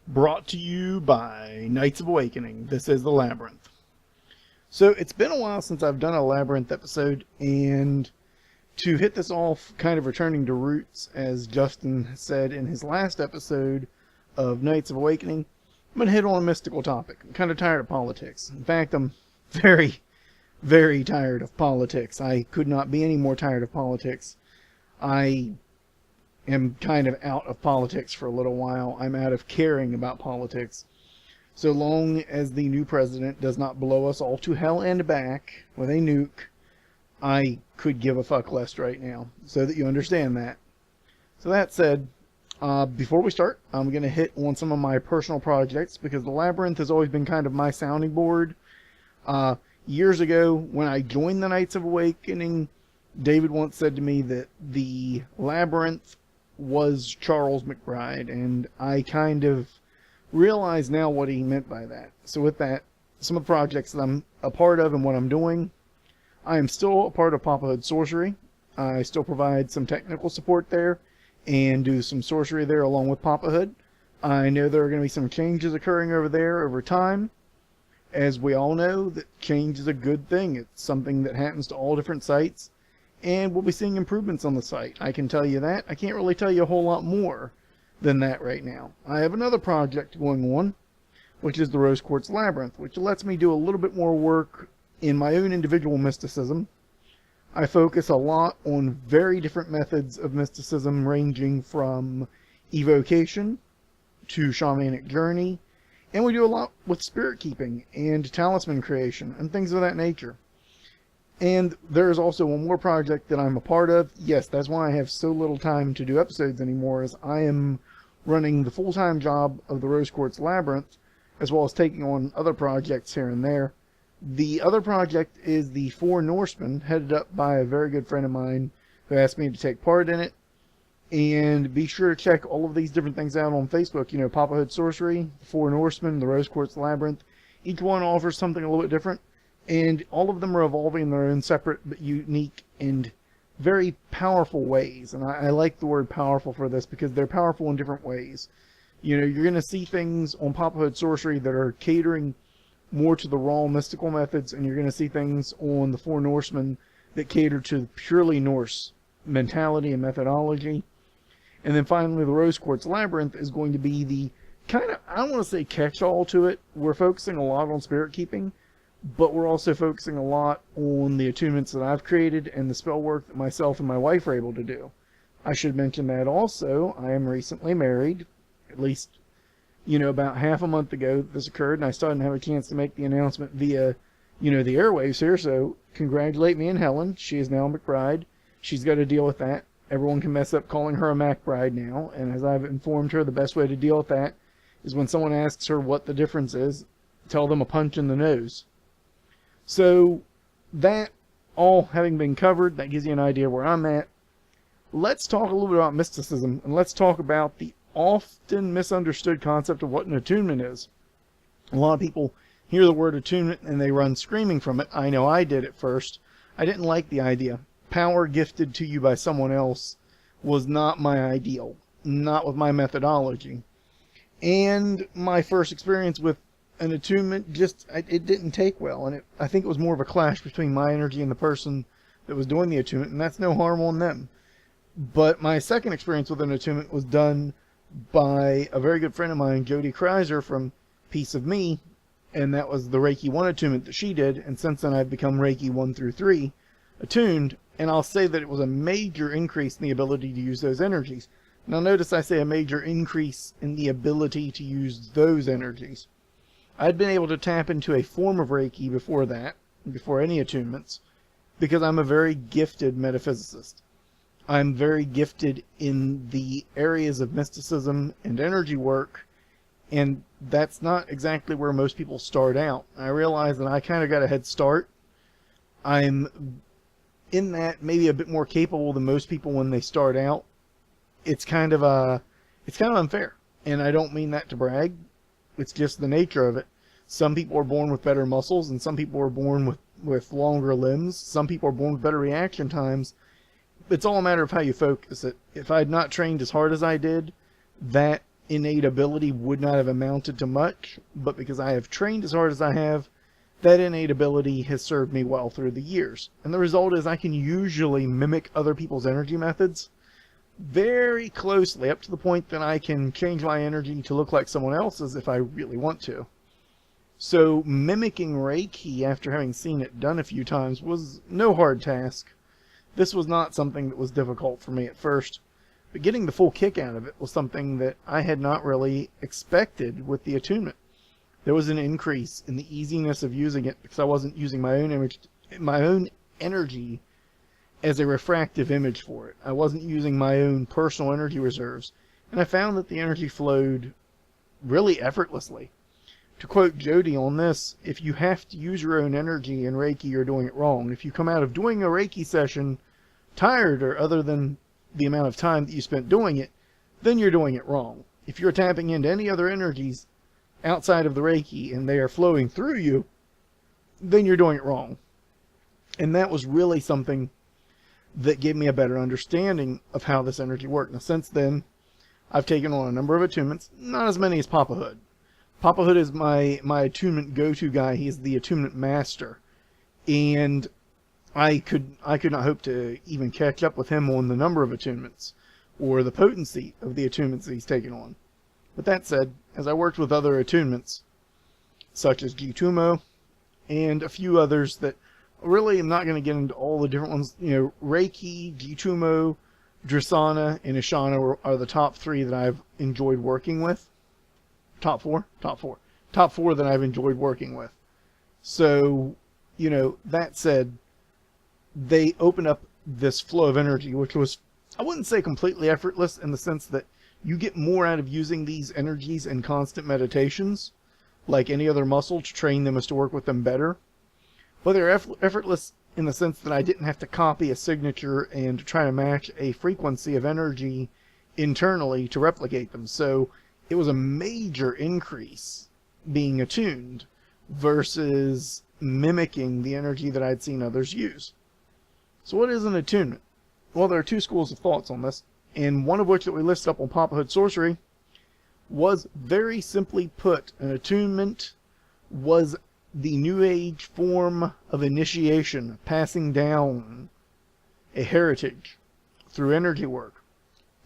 Brought to you by Knights of Awakening. This is the Labyrinth. So it's been a while since I've done a Labyrinth episode, and to hit this off, kind of returning to roots, as Justin said in his last episode of Knights of Awakening, I'm going to hit on a mystical topic. I'm kind of tired of politics. In fact, I'm very, very tired of politics. I could not be any more tired of politics. I am kind of out of politics for a little while. I'm out of caring about politics. So long as the new president does not blow us all to hell and back with a nuke, I could give a fuck less right now, so that you understand that. So that said, before we start, I'm going to hit on some of my personal projects, because the Labyrinth has always been kind of my sounding board. Years ago, when I joined the Knights of Awakening, David once said to me that the Labyrinth was Charles McBride, and I kind of realize now what he meant by that. So with that, some of the projects that I'm a part of and what I'm doing, I am still a part of Papahood Sorcery. I still provide some technical support there and do some sorcery there along with Papahood. I know there are going to be some changes occurring over there over time. As we all know, that change is a good thing. It's something that happens to all different sites, and we'll be seeing improvements on the site. I can tell you that. I can't really tell you a whole lot more than that right now. I have another project going on, which is the Rosequartz Labyrinth, which lets me do a little bit more work in my own individual mysticism. I focus a lot on very different methods of mysticism, ranging from evocation to shamanic journey, and we do a lot with spirit keeping and talisman creation and things of that nature. And there is also one more project that I'm a part of. Yes, that's why I have so little time to do episodes anymore, is I am running the full-time job of the Rosequartz Labyrinth, as well as taking on other projects here and there. The other project is the Four Norsemen, headed up by a very good friend of mine who asked me to take part in it. And be sure to check all of these different things out on Facebook. You know, Papahood Sorcery, the Four Norsemen, the Rosequartz Labyrinth. Each one offers something a little bit different, and all of them are evolving in their own separate but unique and very powerful ways. And I like the word powerful for this, because they're powerful in different ways. You know, you're going to see things on Papahood Sorcery that are catering more to the raw mystical methods, and you're going to see things on the Four Norsemen that cater to purely Norse mentality and methodology. And then finally, the Rosequartz Labyrinth is going to be the kind of, I don't want to say catch-all to it. We're focusing a lot on spirit keeping, but we're also focusing a lot on the attunements that I've created and the spell work that myself and my wife are able to do. I should mention that also, I am recently married, at least, you know, about half a month ago this occurred, and I still didn't have a chance to make the announcement via, you know, the airwaves here, so congratulate me and Helen. She is now McBride. She's got to deal with that. Everyone can mess up calling her a MacBride now, and as I've informed her, the best way to deal with that is when someone asks her what the difference is, tell them a punch in the nose. So, that all having been covered, that gives you an idea where I'm at. Let's talk a little bit about mysticism, and let's talk about the often misunderstood concept of what an attunement is. A lot of people hear the word attunement and they run screaming from it. I know I did at first. I didn't like the idea. Power gifted to you by someone else was not my ideal, not with my methodology. And my first experience with an attunement, it didn't take well, and I think it was more of a clash between my energy and the person that was doing the attunement, and that's no harm on them. But my second experience with an attunement was done by a very good friend of mine, Jody Kreiser from Piece of Me, and that was the Reiki 1 attunement that she did, and since then I've become Reiki 1 through 3 attuned, and I'll say that it was a major increase in the ability to use those energies. Now notice I say a major increase in the ability to use those energies. I'd been able to tap into a form of Reiki before that, before any attunements, because I'm a very gifted metaphysicist. I'm very gifted in the areas of mysticism and energy work, and that's not exactly where most people start out. I realize that I kind of got a head start. I'm in that maybe a bit more capable than most people when they start out. It's kind of unfair, and I don't mean that to brag. It's just the nature of it. Some people are born with better muscles, and some people are born with longer limbs. Some people are born with better reaction times. It's all a matter of how you focus it. If I had not trained as hard as I did, that innate ability would not have amounted to much, but because I have trained as hard as I have, that innate ability has served me well through the years. And the result is I can usually mimic other people's energy methods very closely, up to the point that I can change my energy to look like someone else's if I really want to. So mimicking Reiki after having seen it done a few times was no hard task. This was not something that was difficult for me at first, but getting the full kick out of it was something that I had not really expected with the attunement. There was an increase in the easiness of using it because I wasn't using my own energy as a refractive image for it. I wasn't using my own personal energy reserves, and I found that the energy flowed really effortlessly. To quote Jody on this, if you have to use your own energy in Reiki, you're doing it wrong. If you come out of doing a Reiki session tired or other than the amount of time that you spent doing it, then you're doing it wrong. If you're tapping into any other energies outside of the Reiki and they are flowing through you, then you're doing it wrong. And that was really something that gave me a better understanding of how this energy worked. Now, since then, I've taken on a number of attunements, not as many as Papa Hood. Papa Hood is my attunement go-to guy. He's the attunement master. And I could not hope to even catch up with him on the number of attunements or the potency of the attunements that he's taken on. But that said, as I worked with other attunements, such as Gtummo and a few others that really I'm not going to get into all the different ones, Reiki, Gtummo, Drisana, and Ishana are the top 3 that I've enjoyed working with. Top four that I've enjoyed working with. So, that said, they open up this flow of energy, which was, I wouldn't say completely effortless in the sense that you get more out of using these energies in constant meditations, like any other muscle, to train them as to work with them better. But they're effortless in the sense that I didn't have to copy a signature and try to match a frequency of energy internally to replicate them. So it was a major increase being attuned versus mimicking the energy that I'd seen others use. So what is an attunement? Well, there are 2 schools of thoughts on this, and one of which that we listed up on Papa Hood Sorcery was, very simply put, an attunement was the New Age form of initiation, passing down a heritage through energy work.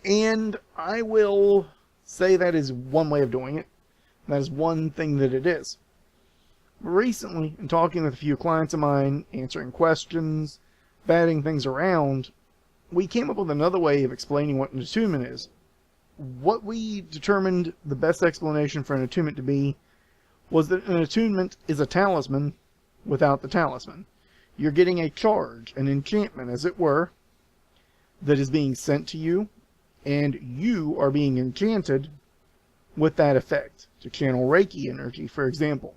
And I will say that is one way of doing it. That is one thing that it is. Recently, in talking with a few clients of mine, answering questions, batting things around, we came up with another way of explaining what an attunement is. What we determined the best explanation for an attunement to be was that an attunement is a talisman without the talisman. You're getting a charge, an enchantment as it were, that is being sent to you, and you are being enchanted with that effect to channel Reiki energy, for example.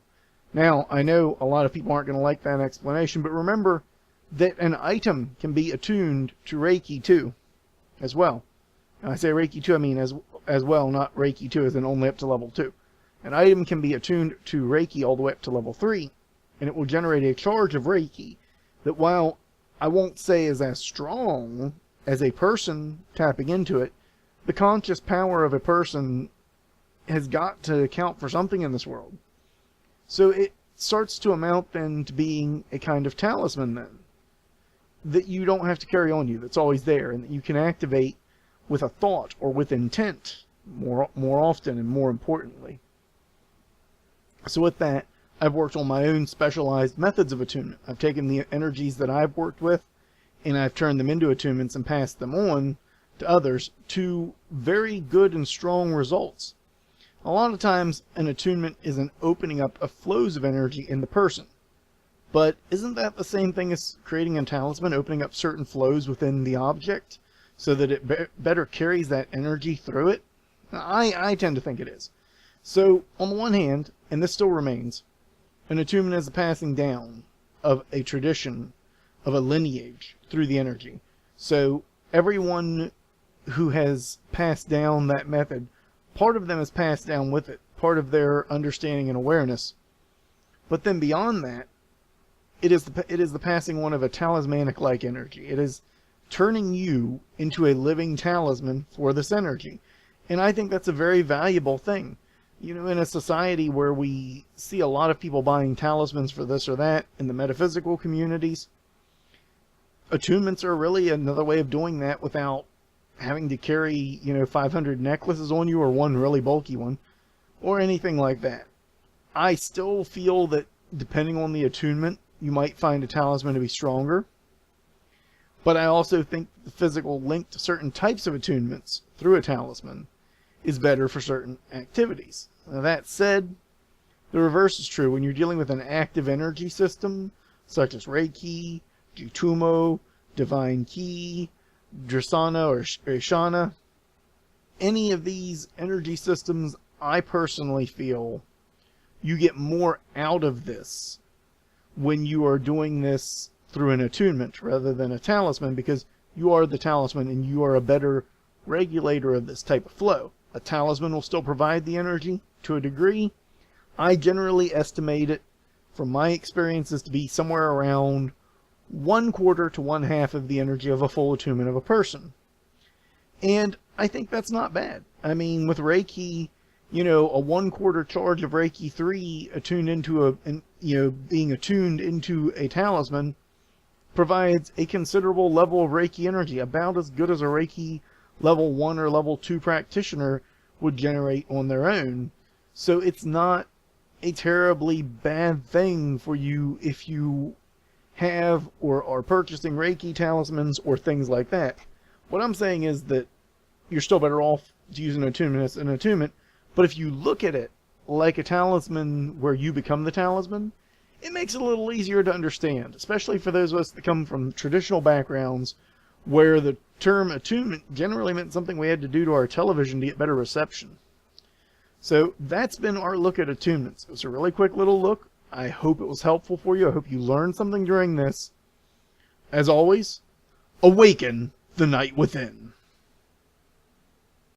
Now, I know a lot of people aren't going to like that explanation, but remember that an item can be attuned to Reiki too, as well. And I say Reiki 2, I mean as well, not Reiki 2 as in only up to level 2. An item can be attuned to Reiki all the way up to level 3, and it will generate a charge of Reiki that, while I won't say is as strong as a person tapping into it, the conscious power of a person has got to account for something in this world. So it starts to amount then to being a kind of talisman then, that you don't have to carry on you, that's always there, and that you can activate with a thought or with intent more often and more importantly. So with that, I've worked on my own specialized methods of attunement. I've taken the energies that I've worked with and I've turned them into attunements and passed them on to others to very good and strong results. A lot of times an attunement is an opening up of flows of energy in the person. But isn't that the same thing as creating a talisman, opening up certain flows within the object so that it better carries that energy through it? I tend to think it is. So, on the one hand, and this still remains, an attunement is a passing down of a tradition, of a lineage, through the energy. So, everyone who has passed down that method, part of them has passed down with it, part of their understanding and awareness. But then beyond that, it is the passing on of a talismanic-like energy. It is turning you into a living talisman for this energy. And I think that's a very valuable thing. You know, in a society where we see a lot of people buying talismans for this or that in the metaphysical communities, attunements are really another way of doing that without having to carry, 500 necklaces on you or one really bulky one or anything like that. I still feel that depending on the attunement, you might find a talisman to be stronger. But I also think the physical link to certain types of attunements through a talisman is better for certain activities. Now, that said, the reverse is true. When you're dealing with an active energy system, such as Reiki, Gtummo, Divine Key, Drisana, or Ishana, any of these energy systems, I personally feel you get more out of this when you are doing this through an attunement rather than a talisman, because you are the talisman and you are a better regulator of this type of flow. A talisman will still provide the energy to a degree. I generally estimate it, from my experiences, to be somewhere around 1/4 to 1/2 of the energy of a full attunement of a person. And I think that's not bad. I mean, with Reiki, a 1/4 charge of Reiki 3 attuned into being attuned into a talisman provides a considerable level of Reiki energy, about as good as a Reiki level 1 or level 2 practitioner would generate on their own. So it's not a terribly bad thing for you if you have or are purchasing Reiki talismans or things like that. What I'm saying is that you're still better off to use an attunement as an attunement, but if you look at it like a talisman where you become the talisman, it makes it a little easier to understand, especially for those of us that come from traditional backgrounds where the term attunement generally meant something we had to do to our television to get better reception. So that's been our look at attunements. It was a really quick little look. I hope it was helpful for you. I hope you learned something during this. As always, awaken the night within.